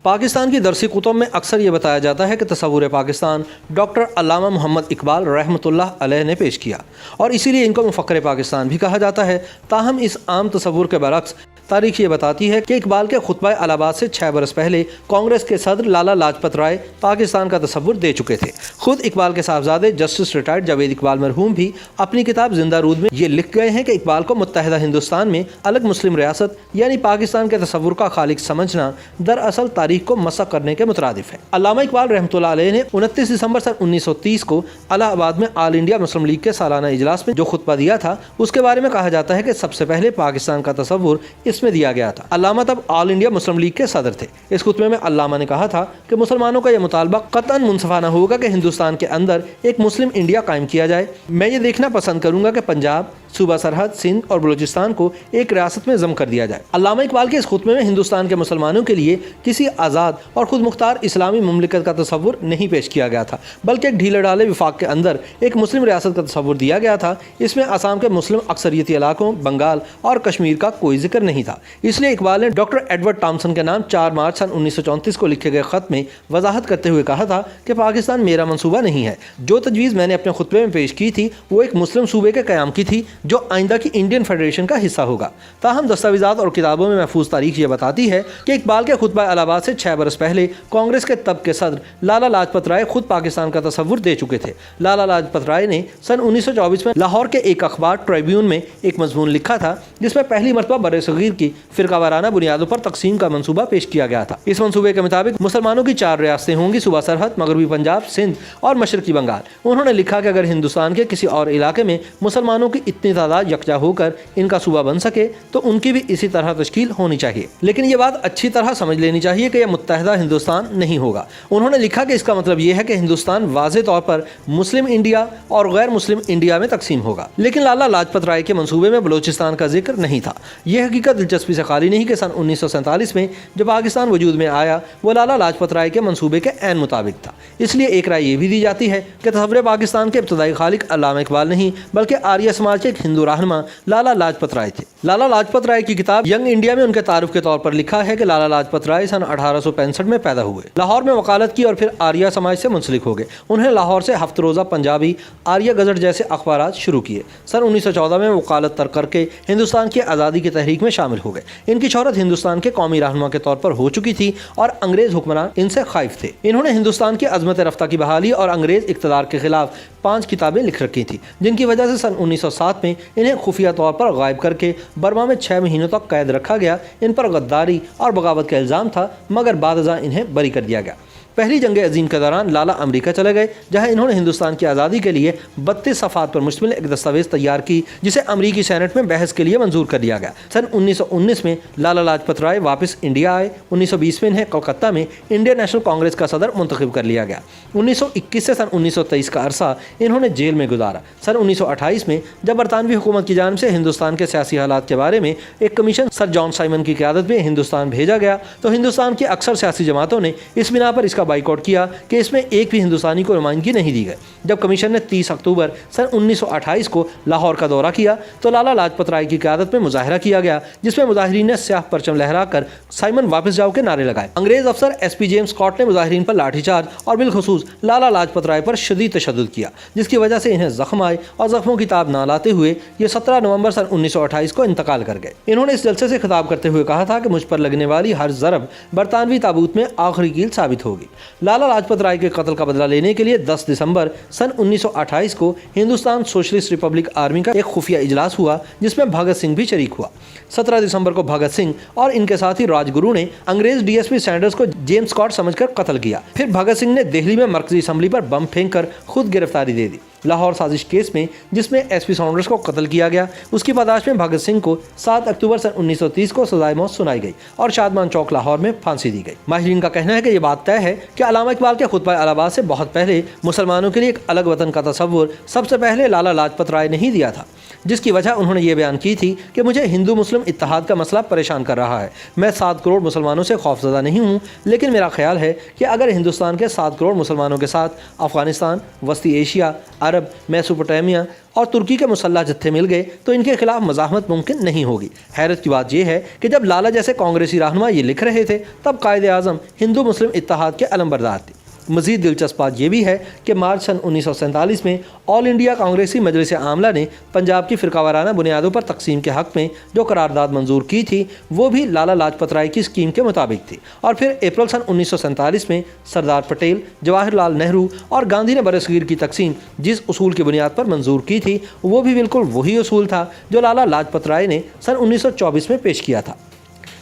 پاکستان کی درسی کتب میں اکثر یہ بتایا جاتا ہے کہ تصور پاکستان ڈاکٹر علامہ محمد اقبال رحمۃ اللہ علیہ نے پیش کیا اور اسی لیے ان کو مفکر پاکستان بھی کہا جاتا ہے۔ تاہم اس عام تصور کے برعکس تاریخ یہ بتاتی ہے کہ اقبال کے خطبہ الہاباد سے 6 برس پہلے کانگریس کے صدر لالا لاجپت رائے پاکستان کا تصور دے چکے تھے۔ خود اقبال کے صاحبزادے جسٹس ریٹائرڈ جاوید اقبال مرحوم بھی اپنی کتاب زندہ رود میں یہ لکھ گئے ہیں کہ اقبال کو متحدہ ہندوستان میں الگ مسلم ریاست یعنی پاکستان کے تصور کا خالق سمجھنا دراصل تاریخ کو مسخ کرنے کے مترادف ہے۔ علامہ اقبال رحمۃ اللہ علیہ نے 29 دسمبر سن 1930 کو الہ آباد میں آل انڈیا مسلم لیگ کے سالانہ اجلاس میں جو خطبہ دیا تھا اس کے بارے میں کہا جاتا ہے کہ سب سے پہلے پاکستان کا تصور اس میں دیا گیا تھا۔ علامہ تب آل انڈیا مسلم لیگ کے صدر تھے۔ اس خطبے میں علامہ نے کہا تھا کہ مسلمانوں کا یہ مطالبہ قطعاً منصفانہ ہوگا کہ ہندوستان کے اندر ایک مسلم انڈیا قائم کیا جائے۔ میں یہ دیکھنا پسند کروں گا کہ پنجاب، صوبہ سرحد، سندھ اور بلوچستان کو ایک ریاست میں ضم کر دیا جائے۔ علامہ اقبال کے اس خطبے میں ہندوستان کے مسلمانوں کے لیے کسی آزاد اور خود مختار اسلامی مملکت کا تصور نہیں پیش کیا گیا تھا، بلکہ ایک ڈھیلے ڈالے وفاق کے اندر ایک مسلم ریاست کا تصور دیا گیا تھا۔ اس میں آسام کے مسلم اکثریتی علاقوں، بنگال اور کشمیر کا کوئی ذکر نہیں تھا۔ اس لیے اقبال نے ڈاکٹر ایڈورڈ ٹامسن کے نام 4 مارچ سن 1934 کو لکھے گئے خط میں وضاحت کرتے ہوئے کہا تھا کہ پاکستان میرا منصوبہ نہیں ہے۔ جو تجویز میں نے اپنے خطبے میں پیش کی تھی وہ ایک مسلم صوبے کے قیام کی تھی جو آئندہ کی انڈین فیڈریشن کا حصہ ہوگا۔ تاہم دستاویزات اور کتابوں میں محفوظ تاریخ یہ بتاتی ہے کہ اقبال کے خطبہ الہ آباد سے 6 برس پہلے کانگریس کے تب کے صدر لالا لاجپت رائے خود پاکستان کا تصور دے چکے تھے۔ لالا لاجپت رائے نے سن 1924 میں لاہور کے ایک اخبار ٹریبیون میں ایک مضمون لکھا تھا جس میں پہلی مرتبہ برصغیر کی فرقہ وارانہ بنیادوں پر تقسیم کا منصوبہ پیش کیا گیا تھا۔ اس منصوبے کے مطابق مسلمانوں کی 4 ریاستیں ہوں گی: صوبہ سرحد، مغربی پنجاب، سندھ اور مشرقی بنگال۔ انہوں نے لکھا کہ اگر ہندوستان کے کسی اور علاقے میں مسلمانوں کی اتنی تعداد یکجا ہو کر ان کا صوبہ بن سکے تو ان کی بھی اسی طرح تشکیل ہونی چاہیے، لیکن یہ بات اچھی طرح سمجھ لینی چاہیے کہ یہ متحدہ ہندوستان نہیں ہوگا۔ انہوں نے لکھا کہ اس کا مطلب یہ ہے کہ ہندوستان واضح طور پر مسلم انڈیا اور غیر مسلم انڈیا میں تقسیم ہوگا، لیکن لالا لاجپت رائے کے منصوبے میں بلوچستان کا ذکر نہیں تھا۔ یہ حقیقت دلچسپی سے خالی نہیں کہ سن 1947 میں جب پاکستان وجود میں آیا وہ لالا لاجپت رائے کے منصوبے کے عین مطابق تھا۔ اس لیے ایک رائے یہ بھی دی جاتی ہے کہ تصور پاکستان کے ابتدائی خالق علامہ اقبال نہیں بلکہ آریہ سماج کے ایک ہندو رہنما لالا لاجپت رائے تھے۔ لالا لاجپت رائے کی کتاب ینگ انڈیا میں ان کے تعارف کے طور پر لکھا ہے کہ لالا لاجپت رائے سن 1865 میں پیدا ہوئے، لاہور میں وکالت کی اور پھر آریہ سماج سے منسلک ہو گئے۔ انہیں لاہور سے ہفت روزہ پنجابی، آریہ گزٹ جیسے اخبارات شروع کیے۔ سن 1914 میں وکالت ترک کر کے ہندوستان کی آزادی کی تحریک میں شامل ہو گئے۔ ان کی شہرت ہندوستان کے قومی رہنما کے طور پر ہو چکی تھی اور انگریز حکمران ان سے خائف تھے۔ انہوں نے ہندوستان کی عظمت رفتہ کی بحالی اور انگریز اقتدار کے خلاف 5 کتابیں لکھ رکھی تھیں جن کی وجہ سے سن 1907 میں انہیں خفیہ طور پر غائب کر کے برما میں 6 مہینوں تک قید رکھا گیا۔ ان پر غداری اور بغاوت کا الزام تھا مگر بعد ازاں انہیں بری کر دیا گیا۔ پہلی جنگ عظیم کے دوران لالا امریکہ چلے گئے جہاں انہوں نے ہندوستان کی آزادی کے لیے 32 صفحات پر مشتمل ایک دستاویز تیار کی جسے امریکی سینٹ میں بحث کے لیے منظور کر لیا گیا۔ سن 1919 میں لالا لاجپت رائے واپس انڈیا آئے۔ 1920 میں انہیں کلکتہ میں انڈین نیشنل کانگریس کا صدر منتخب کر لیا گیا۔ 1921 سے سن 1923 کا عرصہ انہوں نے جیل میں گزارا۔ سن 1928 میں جب برطانوی حکومت کی جانب سے ہندوستان کے سیاسی حالات کے بارے میں ایک کمیشن سر جان سائمن کی قیادت میں ہندوستان بھیجا گیا تو ہندوستان کی اکثر سیاسی جماعتوں نے اس بنا پر اس کا بائیکاٹ کیا کہ اس میں ایک بھی ہندوستانی کو نمائندگی نہیں دی گئی۔ جب کمیشن نے 30 اکتوبر سن 1928 کو لاہور کا دورہ کیا تو لالا لاجپت رائے کی قیادت میں مظاہرہ کیا گیا جس میں مظاہرین نے سیاہ پرچم لہرا کر سائمن واپس جاؤ کے نعرے لگائے۔ انگریز افسر ایس پی جیمز اسکاٹ نے مظاہرین پر لاٹھی چارج اور بالخصوص لالا لاجپت رائے پر شدید تشدد کیا جس کی وجہ سے انہیں زخم آئے اور زخموں کی تاب نہ لاتے ہوئے یہ 17 نومبر سن 1928 کو انتقال کر گئے۔ انہوں نے اس جلسے سے خطاب کرتے ہوئے کہا تھا کہ مجھ پر لگنے والی ہر ضرب برطانوی تابوت میں آخری کیل ثابت ہوگی۔ لالا لاجپت رائے کے قتل کا بدلہ لینے کے لیے 10 دسمبر سن 1928 کو ہندوستان سوشلسٹ ریپبلک آرمی کا ایک خفیہ اجلاس ہوا جس میں بھگت سنگھ بھی شریک ہوا۔ 17 دسمبر کو بھگت سنگھ اور ان کے ساتھی راج گرو نے انگریز ڈی ایس پی سینڈرز کو جیمز اسکاٹ سمجھ کر قتل کیا۔ پھر بھگت سنگھ نے دہلی میں مرکزی اسمبلی پر بم پھینک کر خود گرفتاری دے دی۔ لاہور سازش کیس میں جس میں ایس پی سینڈرز کو قتل کیا گیا اس کی پاداش میں بھگت سنگھ کو 7 اکتوبر سن 1930 کو سزائے موت سنائی گئی اور شادمان چوک لاہور میں پھانسی دی گئی۔ ماہرین کا کہنا ہے کہ یہ بات طے ہے کہ علامہ اقبال کے خطبہ الہ آباد سے بہت پہلے مسلمانوں کے لیے ایک الگ وطن کا تصور سب سے پہلے لالا لاجپت رائے نے ہی دیا تھا، جس کی وجہ انہوں نے یہ بیان کی تھی کہ مجھے ہندو مسلم اتحاد کا مسئلہ پریشان کر رہا ہے۔ میں 7 کروڑ مسلمانوں سے خوفزدہ نہیں ہوں، لیکن میرا خیال ہے کہ اگر ہندوستان کے 7 کروڑ مسلمانوں کے ساتھ افغانستان، وسطی ایشیا، عرب عرب، میسوپوٹیمیا اور ترکی کے مسلح جتھے مل گئے تو ان کے خلاف مزاحمت ممکن نہیں ہوگی۔ حیرت کی بات یہ ہے کہ جب لالا جیسے کانگریسی رہنما یہ لکھ رہے تھے تب قائد اعظم ہندو مسلم اتحاد کے علمبردار تھے۔ مزید دلچسپ بات یہ بھی ہے کہ مارچ سن 1947 میں آل انڈیا کانگریسی مجلس عاملہ نے پنجاب کی فرقہ وارانہ بنیادوں پر تقسیم کے حق میں جو قرارداد منظور کی تھی وہ بھی لالا لاجپت رائے کی اسکیم کے مطابق تھی، اور پھر اپریل سن 1947 میں سردار پٹیل، جواہر لال نہرو اور گاندھی نے برصغیر کی تقسیم جس اصول کی بنیاد پر منظور کی تھی وہ بھی بالکل وہی اصول تھا جو لالا لاجپت رائے نے سن 1924 میں پیش کیا تھا۔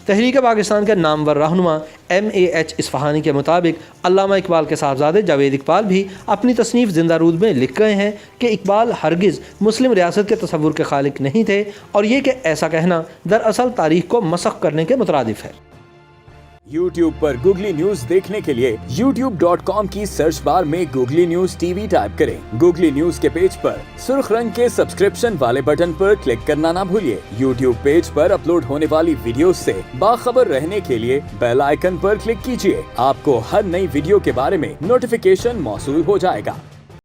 تحریک پاکستان کے نامور رہنما M.A.H. اصفہانی کے مطابق علامہ اقبال کے صاحبزادے جاوید اقبال بھی اپنی تصنیف زندہ رود میں لکھ گئے ہیں کہ اقبال ہرگز مسلم ریاست کے تصور کے خالق نہیں تھے، اور یہ کہ ایسا کہنا دراصل تاریخ کو مسخ کرنے کے مترادف ہے۔ YouTube پر گوگلی نیوز دیکھنے کے لیے youtube.com کی سرچ بار میں googly news T V type کریں۔ گوگلی نیوز کے پیج پر سرخ رنگ کے سبسکرپشن والے بٹن پر کلک کرنا نہ بھولیے۔ YouTube پیج پر اپلوڈ ہونے والی ویڈیوز سے باخبر رہنے کے لیے بیل آئیکن پر کلک کیجیے۔ آپ کو ہر نئی ویڈیو کے بارے میں نوٹیفیکیشن موصول ہو جائے گا۔